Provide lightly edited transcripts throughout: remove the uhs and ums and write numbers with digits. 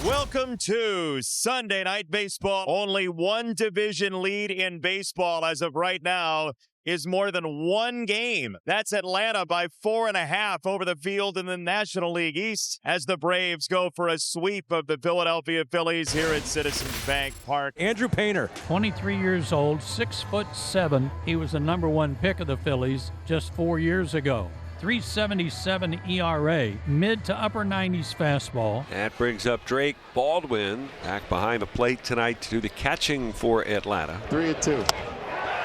Welcome to Sunday Night Baseball. Only one division lead in baseball as of right now is more than one game. That's Atlanta by 4.5 over the field in the National League East as the Braves go for a sweep of the Philadelphia Phillies here at Citizens Bank Park. Andrew Painter, 23 years old, 6'7". He was the #1 pick of the Phillies just 4 years ago. 3.77 ERA, mid to upper 90s fastball. That brings up Drake Baldwin back behind the plate tonight to do the catching for Atlanta. 3-2.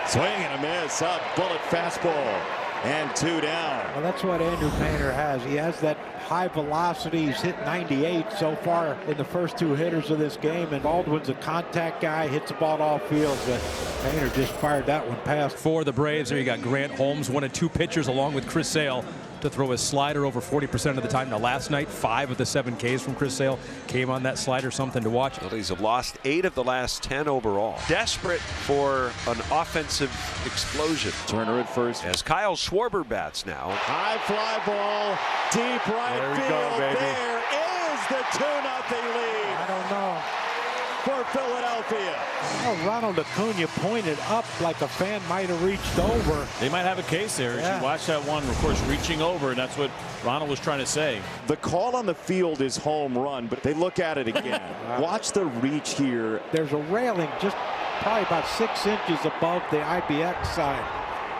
Swing and a miss, up bullet fastball, and 2 down. Well, that's what Andrew Painter has. He has that high velocity. He's hit 98 so far in the first 2 hitters of this game, and Baldwin's a contact guy, hits the ball all field, but Painter just fired that one past. For the Braves, there you got Grant Holmes, one of 2 pitchers along with Chris Sale to throw his slider over 40% of the time. Now last night, 5 of the 7 Ks from Chris Sale came on that slider, something to watch. Phillies have lost 8 of the last 10 overall. Desperate for an offensive explosion. Turner at first. As Kyle Schwarber bats now. High fly ball, deep right field. There is the 2-0 lead. I don't know. For Philadelphia. Oh, Ronald Acuna pointed up like a fan might have reached over. They might have a case there. Yeah. You watch that one, of course, reaching over, and that's what Ronald was trying to say. The call on the field is home run, but they look at it again. Watch the reach here. There's a railing just probably about 6 inches above the IBX side,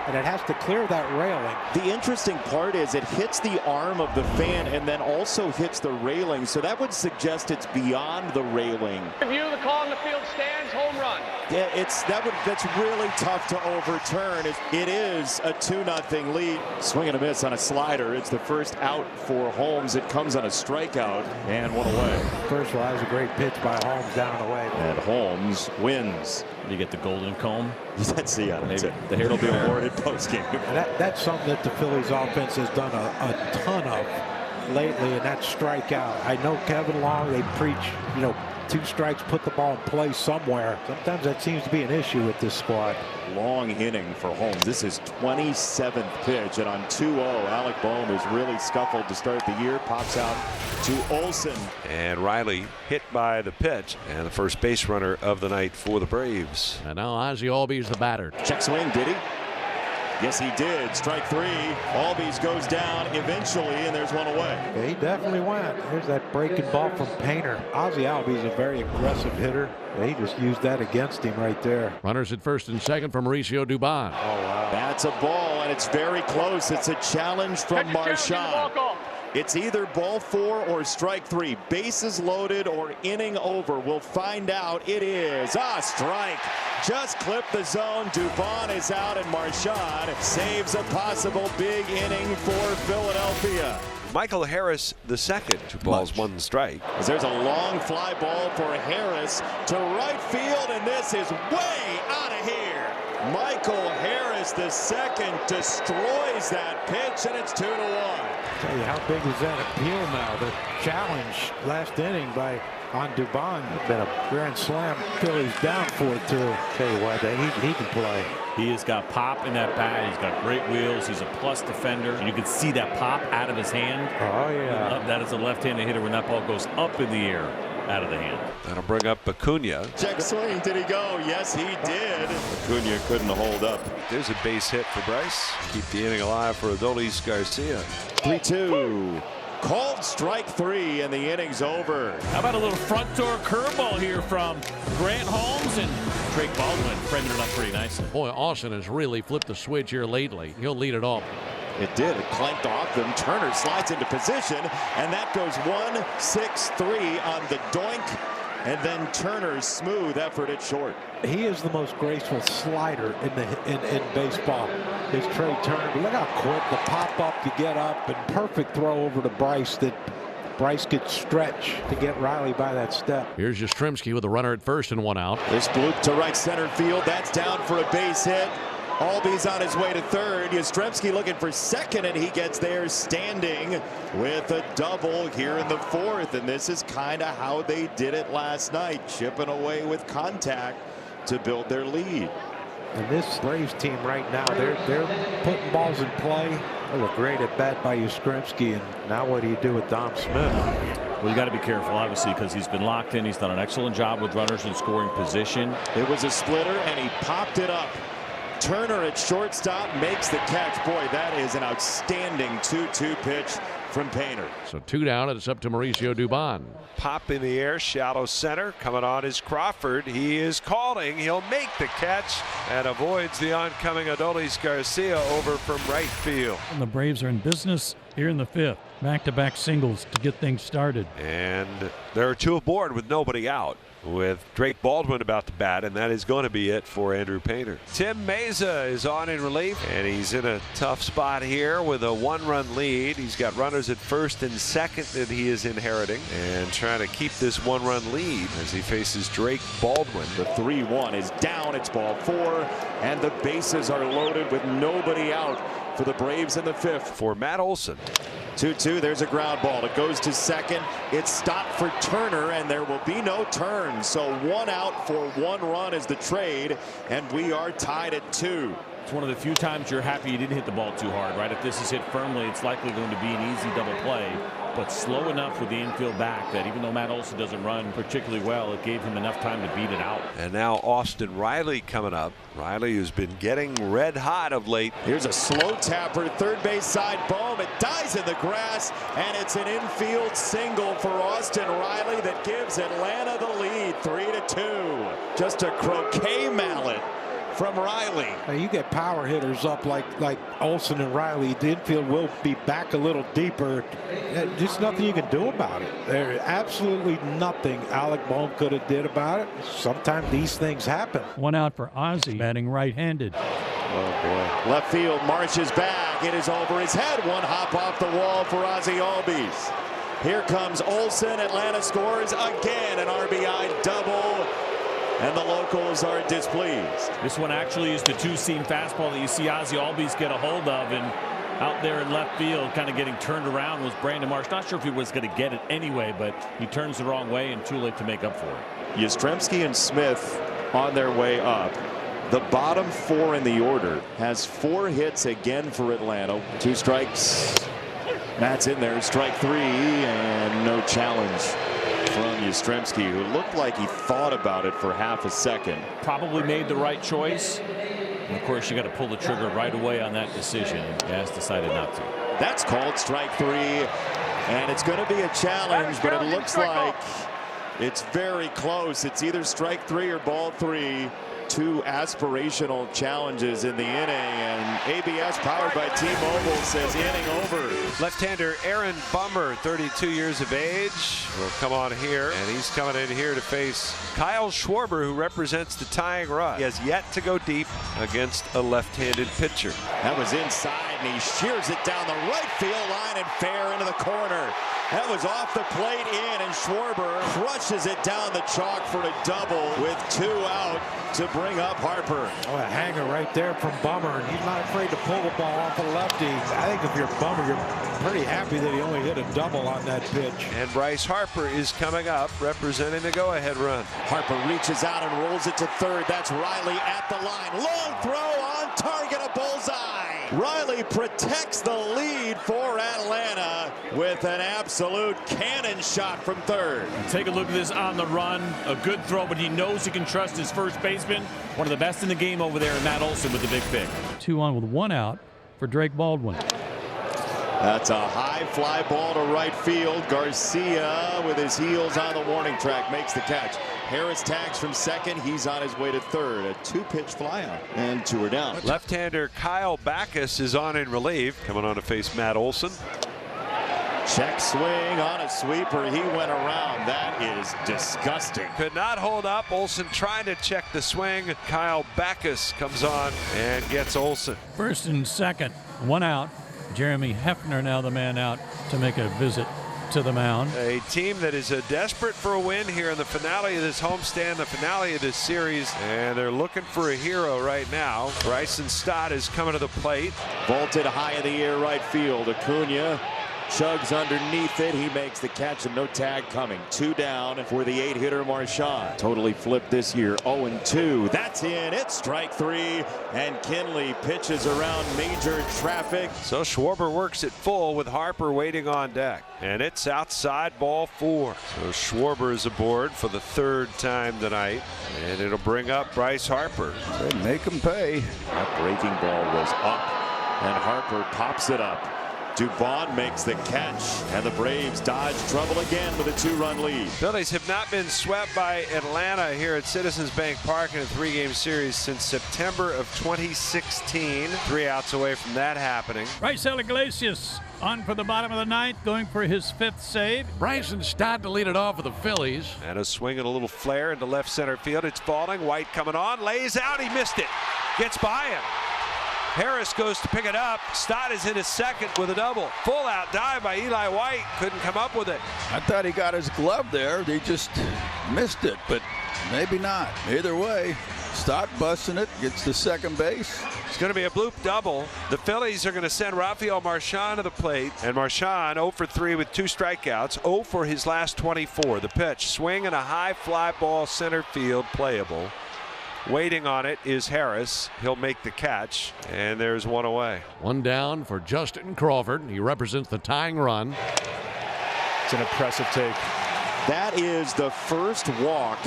and it has to clear that railing. The interesting part is it hits the arm of the fan and then also hits the railing, so that would suggest it's beyond the railing. Review the call on the field stands, home run. Yeah, that's really tough to overturn. It is a 2-0 lead. Swing and a miss on a slider. It's the first out for Holmes. It comes on a strikeout and 1 away. First of all, that was a great pitch by Holmes down the way. And Holmes wins. You get the golden comb. That's the hair it'll be awarded postgame. That's something that the Phillies offense has done a ton of lately, and that's strikeout. I know Kevin Long, they preach, 2 strikes, put the ball in play somewhere. Sometimes that seems to be an issue with this squad. Long inning for Holmes. This is 27th pitch, and on 2-0, Alec Bohm has really scuffled to start the year. Pops out to Olsen. And Riley hit by the pitch, and the first base runner of the night for the Braves. And now Ozzie Albies the batter. Check swing, did he? Yes, he did. Strike 3. Albies goes down eventually, and there's 1 away. Yeah, he definitely went. Here's that breaking ball from Painter. Ozzie Albies is a very aggressive hitter. Yeah, he just used that against him right there. Runners at first and second from Mauricio Dubon. Oh, wow. That's a ball, and it's very close. It's a challenge from Marchand. It's either ball 4 or strike 3. Bases loaded or inning over. We'll find out. It is a strike. Just clipped the zone. Dubon is out, and Marchand saves a possible big inning for Philadelphia. Michael Harris the second, 2 balls, 1 strike. As there's a long fly ball for Harris to right field, and this is way out of here. Michael Harris the second destroys that pitch, and it's 2-1. Tell you, how big is that appeal now? The challenge last inning on Dubon. It's been a grand slam. Phillies down 4-2. Tell you what, he can play. He has got pop in that bat. He's got great wheels. He's a plus defender. And you can see that pop out of his hand. Oh, yeah. That is a left-handed hitter when that ball goes up in the air out of the hand. That'll bring up Acuna. Check swing. Did he go? Yes, he did. Acuna couldn't hold up. There's a base hit for Bryce. Keep the inning alive for Adolis Garcia. 3-2. Called strike 3, and the inning's over. How about a little front door curveball here from Grant Holmes, and Drake Baldwin framing it up pretty nicely. Boy, Austin has really flipped the switch here lately. He'll lead it off. It did. It clanked off them. Turner slides into position, and that goes 1-6-3 on the doink. And then Turner's smooth effort at short. He is the most graceful slider in baseball. Is Trey Turner. But look how quick the pop up to get up, and perfect throw over to Bryce that Bryce could stretch to get Riley by that step. Here's Yastrzemski with a runner at first and 1 out. This bloop to right center field. That's down for a base hit. Albies on his way to third. Yastrzemski looking for second, and he gets there standing with a double here in the 4th. And this is kind of how they did it last night, chipping away with contact to build their lead. And this Braves team right now, they're putting balls in play. That was a great at bat by Yastrzemski. And now what do you do with Dom Smith? Well, you got to be careful, obviously, because he's been locked in. He's done an excellent job with runners in scoring position. It was a splitter, and he popped it up. Turner at shortstop makes the catch. Boy, that is an outstanding 2-2 pitch from Painter. So 2 down, and it's up to Mauricio Dubon. Pop in the air, shallow center. Coming on is Crawford. He is calling. He'll make the catch and avoids the oncoming Adolis Garcia over from right field. And the Braves are in business here in the 5th. Back-to-back singles to get things started. And there are 2 aboard with nobody out, with Drake Baldwin about to bat, and that is going to be it for Andrew Painter. Tim Meza is on in relief, and he's in a tough spot here with a 1-run lead. He's got runners at first and second that he is inheriting, and trying to keep this 1-run lead as he faces Drake Baldwin. The 3-1 is down. It's ball 4, and the bases are loaded with nobody out for the Braves in the 5th. For Matt Olson. 2-2. There's a ground ball. It goes to second. It's stopped for Turner, and there will be no turn. So 1 out for 1 run is the trade, and we are tied at 2. It's one of the few times you're happy you didn't hit the ball too hard, right? If this is hit firmly, it's likely going to be an easy double play, but slow enough with the infield back that even though Matt Olson doesn't run particularly well, it gave him enough time to beat it out. And now Austin Riley coming up. Riley, who's been getting red hot of late. Here's a slow tapper, third base side, boom. It dies in the grass, and it's an infield single for Austin Riley that gives Atlanta the lead, 3-2. Just a croquet mallet from Riley. You get power hitters up like Olson and Riley. The infield will be back a little deeper. Just nothing you can do about it. There's absolutely nothing Alec Bohm could have did about it. Sometimes these things happen. 1 out for Ozzie, batting right-handed. Oh, boy. Left field, Marsh is back. It is over his head. 1 hop off the wall for Ozzie Albies. Here comes Olson. Atlanta scores again. An RBI double. And the locals are displeased. This one actually is the 2-seam fastball that you see Ozzie Albies get a hold of, and out there in left field kind of getting turned around was Brandon Marsh. Not sure if he was going to get it anyway, but he turns the wrong way and too late to make up for it. Yastrzemski and Smith on their way up. The bottom 4 in the order has 4 hits again for Atlanta. 2 strikes. Matt's in there. Strike 3 and no challenge from Yastrzemski, who looked like he thought about it for half a second. Probably made the right choice. And of course, you got to pull the trigger right away on that decision. Gas decided not to. That's called strike 3, and it's going to be a challenge, but it looks like it's very close. It's either strike 3 or ball 3. 2 aspirational challenges in the inning, and ABS powered by T-Mobile says inning over. Left-hander Aaron Bummer, 32 years of age, will come on here, and he's coming in here to face Kyle Schwarber, who represents the tying run. He has yet to go deep against a left-handed pitcher. That was inside, and he shears it down the right field line and fair into the corner. That was off the plate in, and Schwarber crushes it down the chalk for a double with 2 out to bring up Harper. Oh, a hanger right there from Bummer, and he's not afraid to pull the ball off the lefty. I think if you're Bummer, you're pretty happy that he only hit a double on that pitch. And Bryce Harper is coming up, representing the go-ahead run. Harper reaches out and rolls it to third. That's Riley at the line. Long throw on target, a bullseye. Riley protects the lead for Atlanta with an absolute cannon shot from third. Take a look at this on the run. A good throw, but he knows he can trust his first baseman. One of the best in the game over there, Matt Olson with the big pick. 2 on with 1 out for Drake Baldwin. That's a high fly ball to right field. Garcia with his heels on the warning track makes the catch. Harris tags from second. He's on his way to third. A 2-pitch flyout, and 2 are down. Left-hander Kyle Backus is on in relief, coming on to face Matt Olson. Check swing on a sweeper. He went around. That is disgusting. Could not hold up. Olson trying to check the swing. Kyle Backus comes on and gets Olson. First and second, 1 out. Jeremy Hefner now the man out to make a visit to the mound. A team that is desperate for a win here in the finale of this homestand, the finale of this series, and they're looking for a hero right now. Bryson Stott is coming to the plate. Vaulted high in the air right field. Acuna chugs underneath it. He makes the catch and no tag coming. 2 down for the 8-hitter Marchand. Totally flipped this year. 0-2. That's in. It's strike 3. And Kinley pitches around major traffic. So Schwarber works it full with Harper waiting on deck. And it's outside, ball 4. So Schwarber is aboard for the 3rd time tonight. And it'll bring up Bryce Harper. They make him pay. That breaking ball was up, and Harper pops it up. Dubon makes the catch, and the Braves dodge trouble again with a 2-run lead. Phillies have not been swept by Atlanta here at Citizens Bank Park in a 3-game series since September of 2016. 3 outs away from that happening. Raisel Iglesias on for the bottom of the 9th, going for his 5th save. Bryson Stott to lead it off for the Phillies. And a swing and a little flare into left center field. It's falling. White coming on. Lays out. He missed it. Gets by him. Harris goes to pick it up. Stott is in his 2nd with a double. Full out dive by Eli White. Couldn't come up with it. I thought he got his glove there. He just missed it, but maybe not. Either way, Stott busting it, gets to second base. It's going to be a bloop double. The Phillies are going to send Rafael Marchand to the plate. And Marchand 0 for 3 with 2 strikeouts. 0 for his last 24. The pitch, swing and a high fly ball center field, playable. Waiting on it is Harris. He'll make the catch, and there's 1 away. 1 down for Justin Crawford. He represents the tying run. It's an impressive take. That is the first walk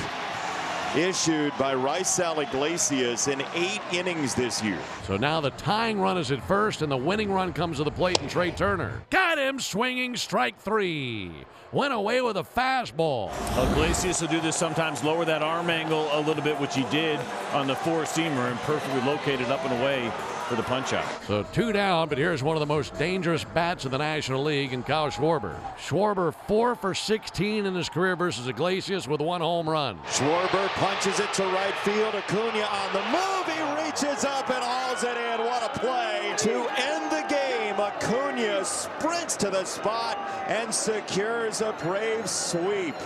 issued by Raisel Iglesias in 8 innings this year. So now the tying run is at first, and the winning run comes to the plate, and Trey Turner got him swinging, strike 3. Went away with a fastball. Iglesias will do this sometimes, lower that arm angle a little bit, which he did on the 4-seamer, and perfectly located up and away for the punch-out. So 2 down, but here's one of the most dangerous bats in the National League in Kyle Schwarber. Schwarber 4 for 16 in his career versus Iglesias with 1 home run. Schwarber punches it to right field. Acuna on the move. He reaches up and hauls it in. What a play to end the game. Acuna sprints to the spot and secures a Braves sweep.